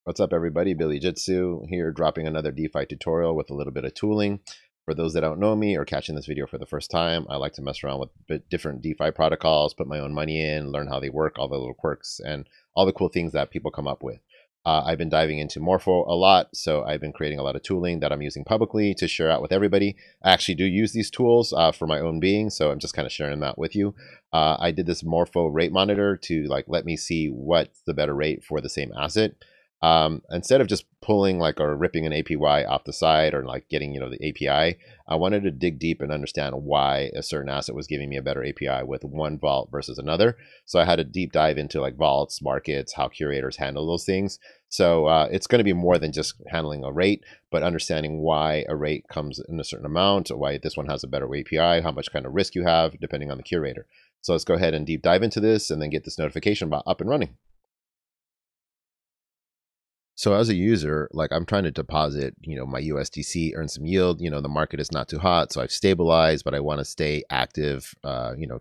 What's up, everybody? Billy Jitsu here, dropping another DeFi tutorial with a little bit of tooling. For those that don't know me or catching this video for the first time, I like to mess around with different DeFi protocols, put my own money in, learn how they work, all the little quirks, and all the cool things that people come up with. I've been diving into Morpho a lot, so I've been creating a lot of tooling that I'm using publicly to share out with everybody. I actually do use these tools for my own being, so I'm just kind of sharing that with you. I did this Morpho rate monitor to let me see what's the better rate for the same asset. Instead of just pulling or ripping an APY off the side or getting the API, I wanted to dig deep and understand why a certain asset was giving me a better API with one vault versus another. So I had to deep dive into vaults, markets, how curators handle those things. So it's going to be more than just handling a rate, but understanding why a rate comes in a certain amount, or why this one has a better API, how much kind of risk you have depending on the curator. So let's go ahead and deep dive into this and then get this notification bot up and running. So as a user, I'm trying to deposit, my USDC, earn some yield. The market is not too hot, so I've stabilized, but I want to stay active,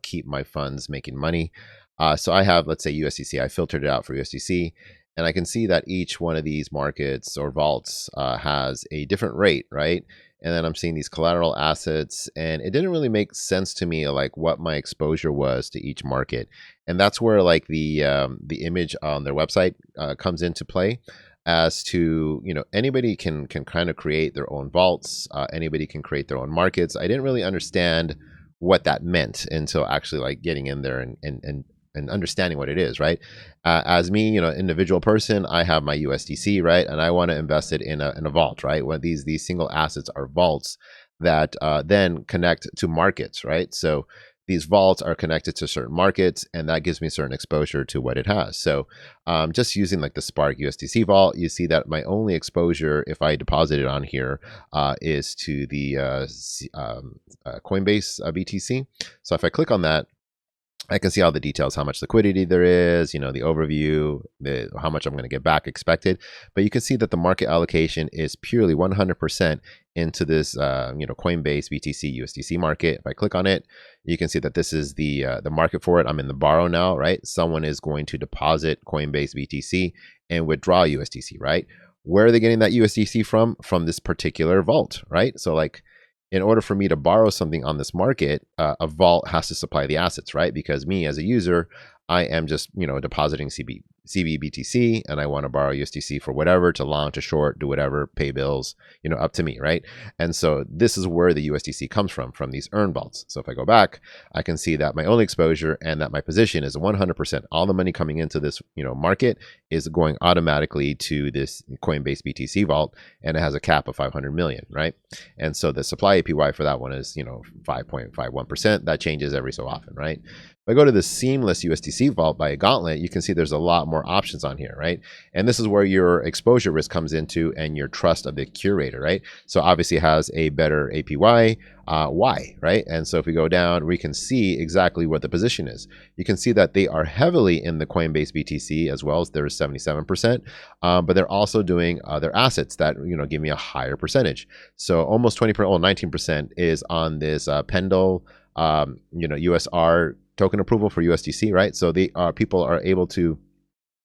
keep my funds making money. So I have, let's say USDC, I filtered it out for USDC, and I can see that each one of these markets or vaults has a different rate, right? And then I'm seeing these collateral assets, and it didn't really make sense to me, what my exposure was to each market. And that's where the image on their website comes into play, as to anybody can kind of create their own vaults, anybody can create their own markets. I didn't really understand what that meant until actually getting in there and understanding what it is, right? As me, individual person, I have my USDC, right, and I want to invest it in a vault, right? When these single assets are vaults that then connect to markets, right? So these vaults are connected to certain markets, and that gives me certain exposure to what it has. So just using the Spark USDC vault, you see that my only exposure, if I deposit it on here, is to the Coinbase BTC. So if I click on that, I can see all the details, how much liquidity there is, the overview, how much I'm going to get back expected. But you can see that the market allocation is purely 100% into this, Coinbase BTC USDC market. If I click on it, you can see that this is the market for it. I'm in the borrow now, right? Someone is going to deposit Coinbase BTC and withdraw USDC, right? Where are they getting that USDC from? From this particular vault, right? So in order for me to borrow something on this market, a vault has to supply the assets, right? Because me as a user, I am just, depositing CBBTC, and I want to borrow USDC for whatever, to long, to short, do whatever, pay bills, up to me, right? And so this is where the USDC comes from these earn vaults. So if I go back, I can see that my only exposure and that my position is 100%. All the money coming into this, market is going automatically to this Coinbase BTC vault, and it has a cap of 500 million, right? And so the supply APY for that one is, 5.51%. That changes every so often, right? If I go to the seamless USDC vault by a gauntlet, you can see there's a lot more options on here, right? And this is where your exposure risk comes into, and your trust of the curator, right? So obviously it has a better APY. Why, right? And so if we go down, we can see exactly what the position is. You can see that they are heavily in the Coinbase BTC, as well as there's 77%, but they're also doing other assets that, give me a higher percentage. So almost 20%, well, 19% is on this Pendle, USR token approval for USDC, right? So people are able to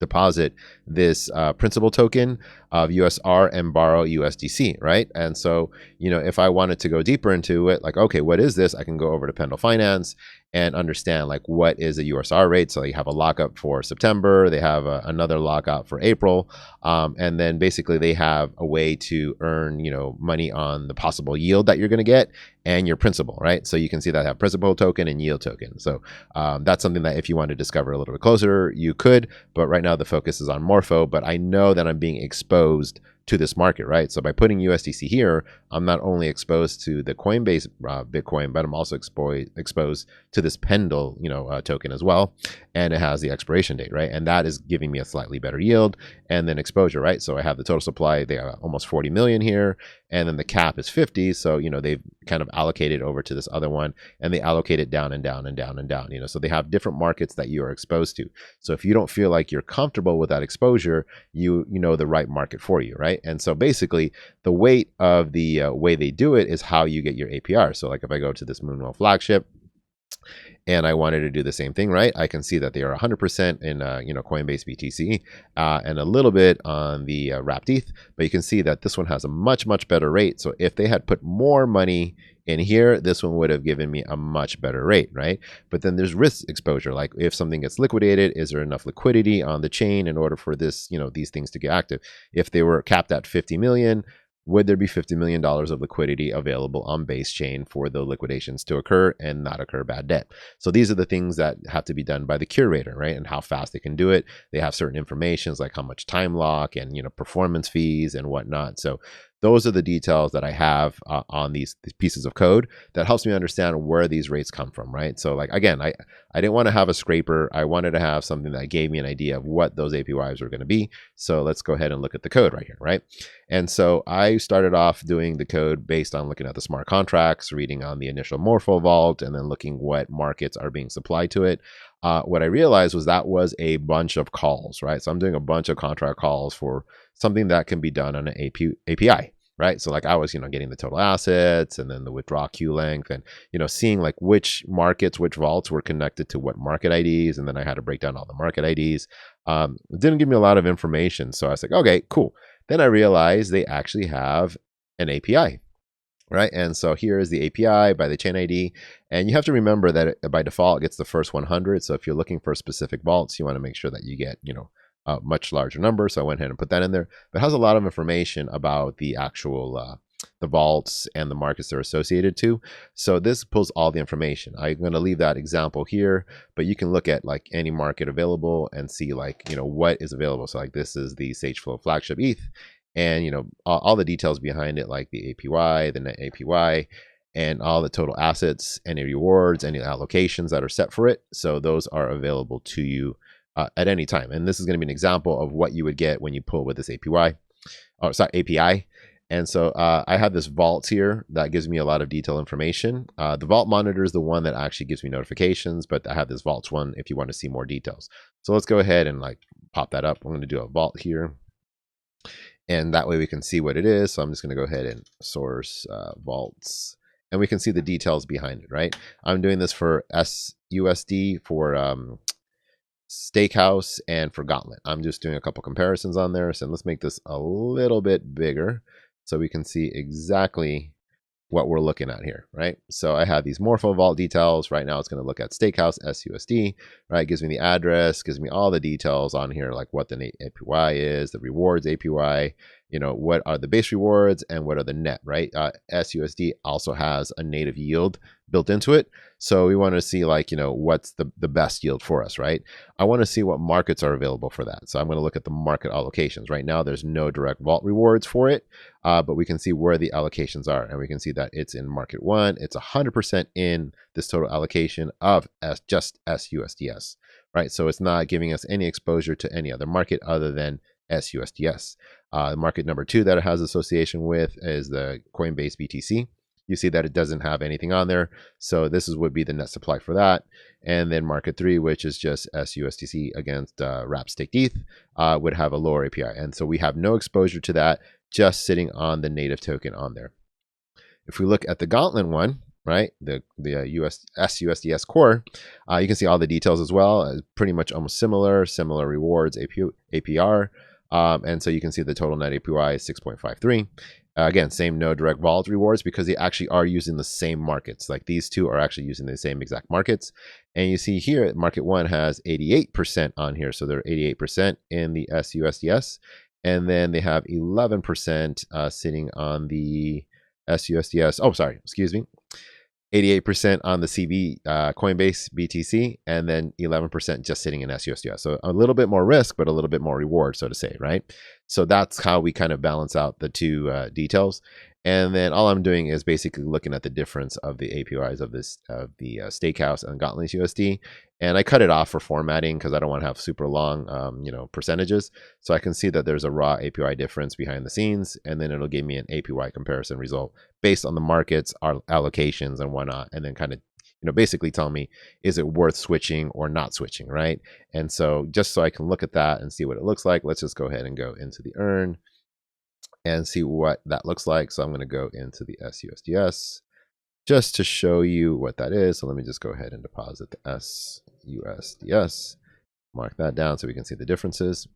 deposit this principal token of USR and borrow USDC, right? And so, if I wanted to go deeper into it, okay, what is this? I can go over to Pendle Finance and understand what is a USR rate. So they have a lockup for September, they have another lockup for April, and then basically they have a way to earn, money on the possible yield that you're going to get and your principal, right? So you can see that I have principal token and yield token. So that's something that if you want to discover a little bit closer, you could, but right now the focus is on Morpho. But I know that I'm being exposed to this market, right? So by putting USDC here, I'm not only exposed to the Coinbase Bitcoin, but I'm also exposed to this Pendle, token as well. And it has the expiration date, right? And that is giving me a slightly better yield and then exposure, right? So I have the total supply, they have almost 40 million here, and then the cap is 50. So, they've kind of allocated over to this other one, and they allocate it down and down and down and down, so they have different markets that you are exposed to. So if you don't feel like you're comfortable with that exposure, you know the right market for you, right? And so basically the weight of the way they do it is how you get your APR. So if I go to this Moonwell flagship, and I wanted to do the same thing, right? I can see that they are 100% in, Coinbase BTC, and a little bit on the wrapped ETH, but you can see that this one has a much, much better rate. So if they had put more money in here, this one would have given me a much better rate, right? But then there's risk exposure. Like if something gets liquidated, is there enough liquidity on the chain in order for this, these things to get active? If they were capped at 50 million, would there be $50 million of liquidity available on base chain for the liquidations to occur and not occur bad debt? So these are the things that have to be done by the curator, right? And how fast they can do it. They have certain informations like how much time lock and, performance fees and whatnot. So those are the details that I have on these pieces of code that helps me understand where these rates come from, right? So like, again, I didn't want to have a scraper. I wanted to have something that gave me an idea of what those APYs were going to be. So let's go ahead and look at the code right here, right? And so I started off doing the code based on looking at the smart contracts, reading on the initial Morpho vault, and then looking what markets are being supplied to it. What I realized was that was a bunch of calls, right? So I'm doing a bunch of contract calls for something that can be done on an API, right? So like I was, getting the total assets and then the withdraw queue length and, seeing like which markets, which vaults were connected to what market IDs. And then I had to break down all the market IDs. It didn't give me a lot of information. So I was like, okay, cool. Then I realized they actually have an API, right? And so here is the API by the chain ID. And you have to remember that by default, it gets the first 100. So if you're looking for specific vaults, you want to make sure that you get, a much larger number. So I went ahead and put that in there. But it has a lot of information about the actual the vaults and the markets they're associated to. So this pulls all the information. I'm going to leave that example here, but you can look at like any market available and see like, what is available. So like this is the SageFlow flagship ETH and, all the details behind it, like the APY, the net APY, and all the total assets, any rewards, any allocations that are set for it. So those are available to you at any time. And this is going to be an example of what you would get when you pull with this API. And so I have this vault here that gives me a lot of detailed information. The vault monitor is the one that actually gives me notifications, but I have this vaults one if you want to see more details. So let's go ahead and like pop that up. I'm going to do a vault here. And that way we can see what it is. So I'm just going to go ahead and source vaults. And we can see the details behind it, right? I'm doing this for SUSD, for Steakhouse, and for Gauntlet. I'm just doing a couple comparisons on there. So let's make this a little bit bigger so we can see exactly what we're looking at here, right? So I have these Morpho Vault details. Right now it's going to look at Steakhouse SUSD, right? It gives me the address, gives me all the details on here, like what the APY is, the rewards APY, what are the base rewards and what are the net, right? SUSD also has a native yield built into it. So we want to see like, what's the best yield for us, right? I want to see what markets are available for that. So I'm going to look at the market allocations. Right now, there's no direct vault rewards for it, but we can see where the allocations are. And we can see that it's in market one. It's 100% in this total allocation of just SUSDS, right? So it's not giving us any exposure to any other market other than SUSDS. The market number two that it has association with is the Coinbase BTC. You see that it doesn't have anything on there. So this would be the net supply for that. And then market three, which is just SUSDC against wrapped staked ETH, would have a lower API. And so we have no exposure to that, just sitting on the native token on there. If we look at the Gauntlet one, right, the SUSDS core, you can see all the details as well. Pretty much almost similar rewards APR. And so you can see the total net APY is 6.53. Again, same no direct vault rewards because they actually are using the same markets. Like these two are actually using the same exact markets. And you see here, market one has 88% on here. So they're 88% in the SUSDS. And then they have 11% sitting on the SUSDS. Oh, sorry, excuse me. 88% on the Coinbase BTC, and then 11% just sitting in SUSDS. So a little bit more risk, but a little bit more reward, so to say, right? So that's how we kind of balance out the two details. And then all I'm doing is basically looking at the difference of the APIs of the Steakhouse and Gauntlet USD. And I cut it off for formatting because I don't want to have super long, percentages. So I can see that there's a raw API difference behind the scenes, and then it'll give me an APY comparison result based on the markets, our allocations, and whatnot, and then kind of, basically tell me, is it worth switching or not switching, right? And so just so I can look at that and see what it looks like, let's just go ahead and go into the earn and see what that looks like. So I'm going to go into the SUSDS. just to show you what that is. So let me just go ahead and deposit the SUSDS, mark that down so we can see the differences.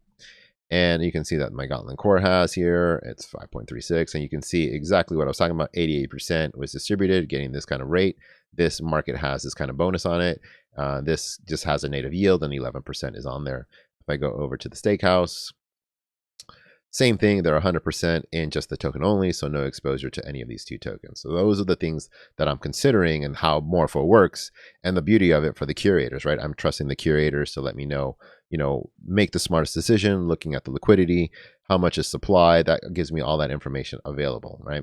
And you can see that my Gauntlet core has here, it's 5.36. And you can see exactly what I was talking about. 88% was distributed, getting this kind of rate. This market has this kind of bonus on it. This just has a native yield and 11% is on there. If I go over to the Steakhouse, same thing, they're 100% in just the token only, so no exposure to any of these two tokens. So those are the things that I'm considering and how Morpho works, and the beauty of it for the curators, right? I'm trusting the curators to let me know, make the smartest decision, looking at the liquidity, how much is supply. That gives me all that information available, right?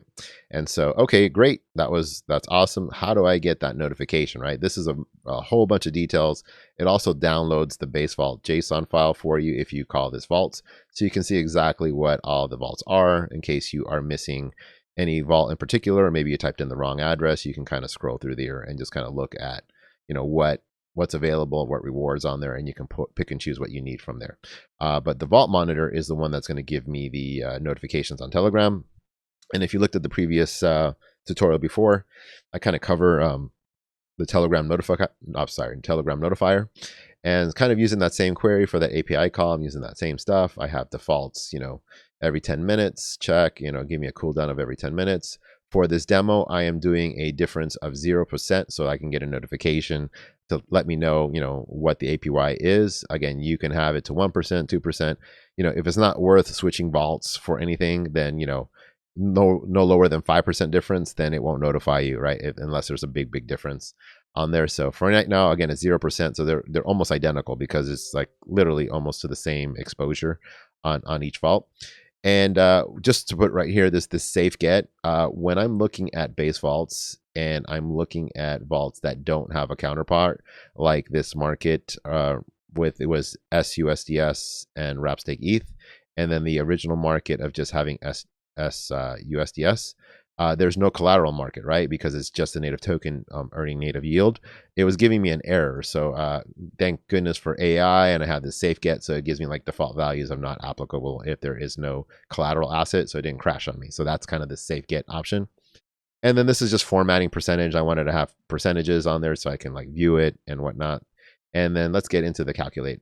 And so, okay, great. That's awesome. How do I get that notification, right? This is a whole bunch of details. It also downloads the base vault JSON file for you if you call this vaults. So you can see exactly what all the vaults are in case you are missing any vault in particular, or maybe you typed in the wrong address. You can kind of scroll through there and just kind of look at, what's available, what rewards on there, and you can pick and choose what you need from there. But the Vault Monitor is the one that's going to give me the notifications on Telegram. And if you looked at the previous tutorial before, I kind of cover the Telegram notifier, and kind of using that same query for that API call. I'm using that same stuff. I have defaults, every 10 minutes, check, give me a cooldown of every 10 minutes. For this demo, I am doing a difference of 0%, so I can get a notification to let me know, what the APY is. Again, you can have it to 1%, 2%. If it's not worth switching vaults for anything, then, no lower than 5% difference, then it won't notify you, right? Unless there's a big difference on there. So for right now, again, it's 0%. So they're almost identical because it's like literally almost to the same exposure on each vault. And just to put right here, this safe get, when I'm looking at base vaults and I'm looking at vaults that don't have a counterpart, like this market it was SUSDS and Wrapstake ETH, and then the original market of just having USDS. There's no collateral market, right? Because it's just a native token earning native yield. It was giving me an error. So thank goodness for AI, and I have this safe get. So it gives me like default values of not applicable if there is no collateral asset. So it didn't crash on me. So that's kind of the safe get option. And then this is just formatting percentage. I wanted to have percentages on there so I can like view it and whatnot. And then let's get into the calculate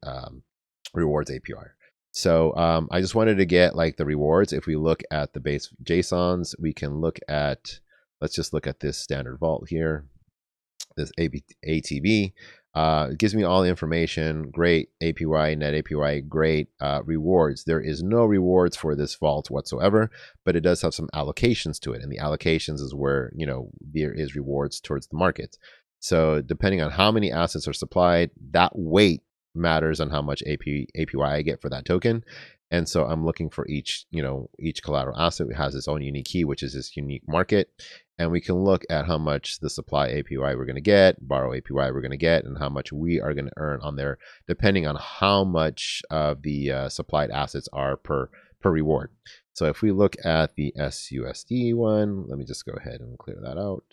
rewards APY. So I just wanted to get like the rewards. If we look at the base JSONs, we can look at, let's just look at this standard vault here, this ATB. It gives me all the information. Great APY, net APY, great rewards. There is no rewards for this vault whatsoever, but it does have some allocations to it. And the allocations is where, there is rewards towards the market. So depending on how many assets are supplied, that weight matters on how much APY I get for that token. And so I'm looking for each collateral asset has its own unique key, which is this unique market. And we can look at how much the supply APY we're going to get, borrow APY we're going to get, and how much we are going to earn on there, depending on how much of the supplied assets are per reward. So if we look at the SUSD one, let me just go ahead and clear that out.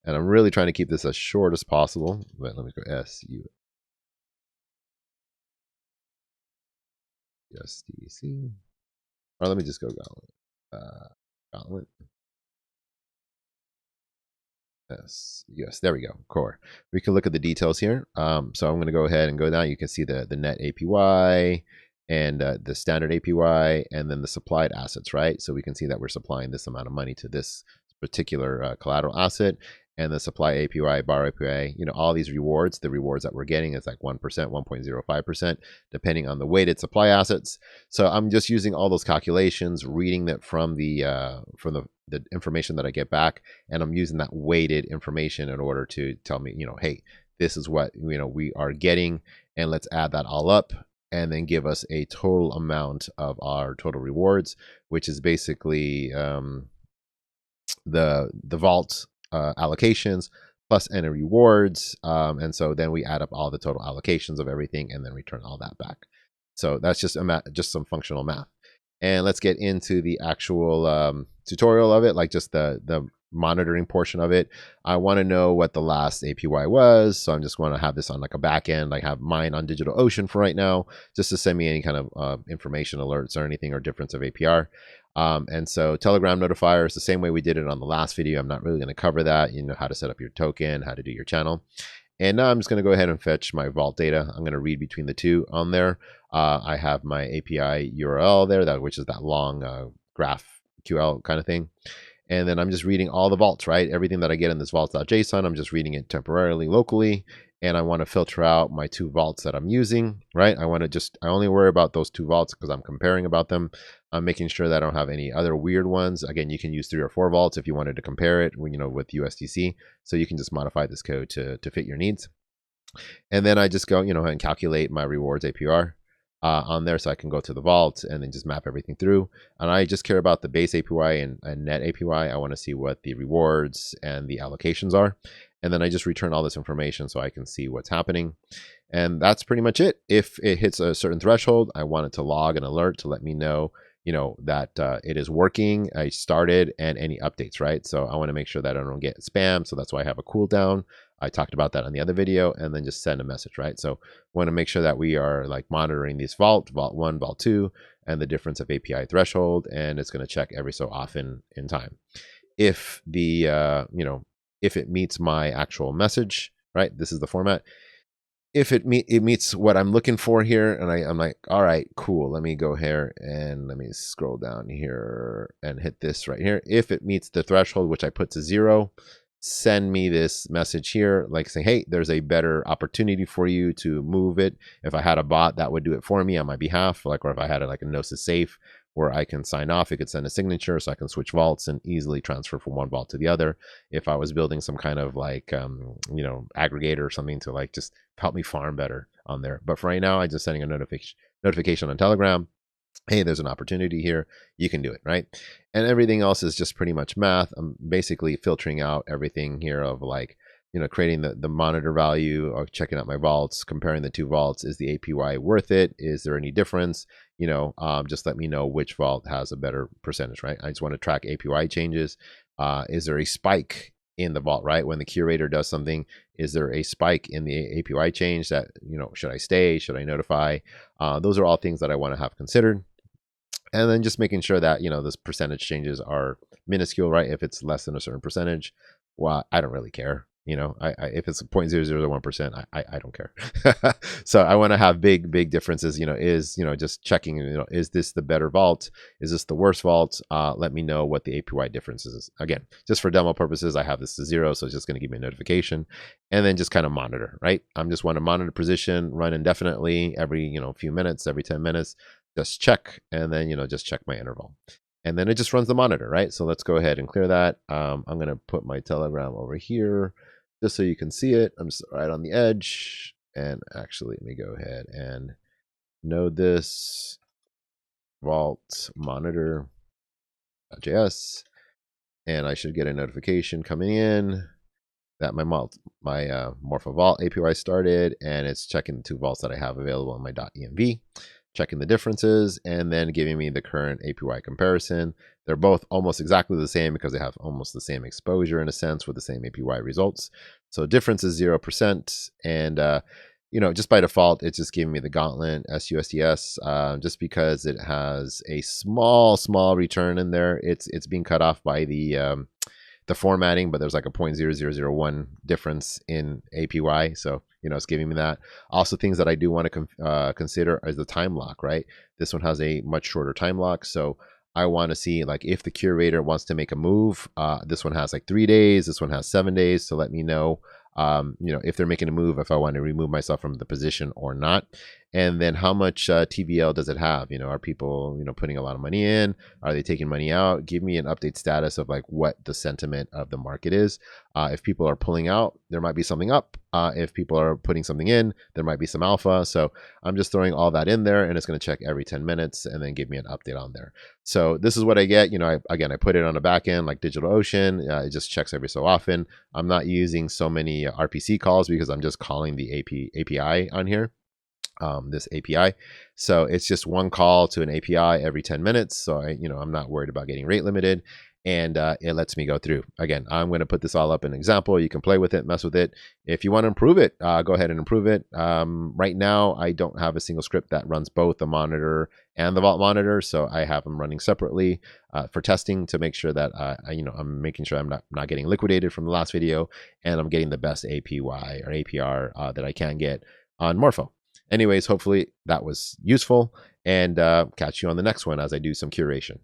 And I'm really trying to keep this as short as possible, but let me go SUSDC. Or let me just go Gauntlet. Yes, there we go, core. We can look at the details here. So I'm going to go ahead and go down. You can see the net APY and the standard APY, and then the supplied assets, right? So we can see that we're supplying this amount of money to this particular collateral asset, and the supply APY, borrow APY, all these rewards, the rewards that we're getting is like 1%, 1.05%, depending on the weighted supply assets. So I'm just using all those calculations, reading that from the information that I get back, and I'm using that weighted information in order to tell me, hey, this is what we are getting, and let's add that all up and then give us a total amount of our total rewards, which is basically the vault allocations plus any rewards, and so then we add up all the total allocations of everything and then return all that back. So that's just some functional math. And let's get into the actual tutorial of it, like just the monitoring portion of it. I want to know what the last APY was, so I'm just want to have this on like a back end, like have mine on DigitalOcean for right now, just to send me any kind of information alerts or anything or difference of APR. And so Telegram notifier is the same way we did it on the last video. I'm not really going to cover that, you know, how to set up your token, how to do your channel. And now I'm just going to go ahead and fetch my vault data. I'm going to read between the two on there. I have my API URL there, which is that long GraphQL kind of thing. And then I'm just reading all the vaults, right? Everything that I get in this vaults.json, I'm just reading it temporarily locally. And I want to filter out my 2 vaults that I'm using, right? I only worry about those 2 vaults because I'm comparing about them. I'm making sure that I don't have any other weird ones. Again, you can use 3 or 4 vaults if you wanted to compare it, you know, with USDC. So you can just modify this code to fit your needs. And then I just go, you know, and calculate my rewards APR on there, so I can go to the vault and then just map everything through. And I just care about the base APY and net APY. I want to see what the rewards and the allocations are. And then I just return all this information so I can see what's happening. And that's pretty much it. If it hits a certain threshold, I want it to log an alert to let me know, you know, that it is working, I started, and any updates, right? So I want to make sure that I don't get spam. So that's why I have a cooldown. I talked about that on the other video, and then just send a message, right? So want to make sure that we are like monitoring these vault 1, vault 2, and the difference of API threshold, and it's going to check every so often in time. If the, you know, if it meets my actual message, right? This is the format. If it meets what I'm looking for here, and I'm like, all right, cool. Let me go here and let me scroll down here and hit this right here. If it meets the threshold, which I put to 0, send me this message here, like saying, hey, there's a better opportunity for you to move it. If I had a bot that would do it for me on my behalf, like, or if I had like a Gnosis safe where I can sign off, it could send a signature so I can switch vaults and easily transfer from one vault to the other. If I was building some kind of like, you know, aggregator or something to like just help me farm better on there. But for right now, I'm just sending a notification on Telegram. Hey, there's an opportunity here. You can do it, right? And everything else is just pretty much math. I'm basically filtering out everything here of like, you know, creating the monitor value, or checking out my vaults, comparing the 2 vaults. Is the APY worth it? Is there any difference? You know, just let me know which vault has a better percentage, right? I just want to track APY changes. Is there a spike in the vault, right? When the curator does something, is there a spike in the APY change that, you know, should I stay? Should I notify? Those are all things that I want to have considered. And then just making sure that, you know, this percentage changes are minuscule, right? If it's less than a certain percentage, well, I don't really care. You know, if it's 0.001%, I don't care. So I want to have big differences. You know, just checking, you know, is this the better vault? Is this the worse vault? Let me know what the APY difference is. Again, just for demo purposes, I have this to 0, so it's just going to give me a notification, and then just kind of monitor, right? I'm just want to monitor position, run indefinitely every, you know, few minutes, every 10 minutes, just check, and then, you know, just check my interval. And then it just runs the monitor, right? So let's go ahead and clear that. I'm going to put my Telegram over here just so you can see it. I'm just right on the edge. And actually, let me go ahead and node this vault monitor.js. And I should get a notification coming in that my Morpho Vault APY started, and it's checking the 2 vaults that I have available in my .env, checking the differences, and then giving me the current APY comparison. They're both almost exactly the same because they have almost the same exposure in a sense with the same APY results. So difference is 0%. And, you know, just by default, it's just giving me the Gauntlet SUSDS, just because it has a small return in there. It's being cut off by the formatting, but there's like a 0.0001 difference in APY. So, you know, it's giving me that. Also, things that I do want to consider is the time lock, right? This one has a much shorter time lock. So I want to see, like, if the curator wants to make a move, this one has like 3 days, this one has 7 days to let me know, you know, if they're making a move, if I want to remove myself from the position or not. And then how much TVL does it have? You know, are people, you know, putting a lot of money in? Are they taking money out? Give me an update status of like what the sentiment of the market is. If people are pulling out, there might be something up. If people are putting something in, there might be some alpha. So I'm just throwing all that in there, and it's going to check every 10 minutes and then give me an update on there. So this is what I get. You know, I put it on a back end like DigitalOcean. It just checks every so often. I'm not using so many RPC calls because I'm just calling the API on here. this API. So it's just one call to an API every 10 minutes. So I'm not worried about getting rate limited, and it lets me go through. Again, I'm going to put this all up in an example. You can play with it, mess with it. If you want to improve it, go ahead and improve it. Right now, I don't have a single script that runs both the monitor and the vault monitor, so I have them running separately for testing to make sure that I'm making sure I'm not getting liquidated from the last video, and I'm getting the best APY or APR that I can get on Morpho. Anyways, hopefully that was useful, and catch you on the next one as I do some curation.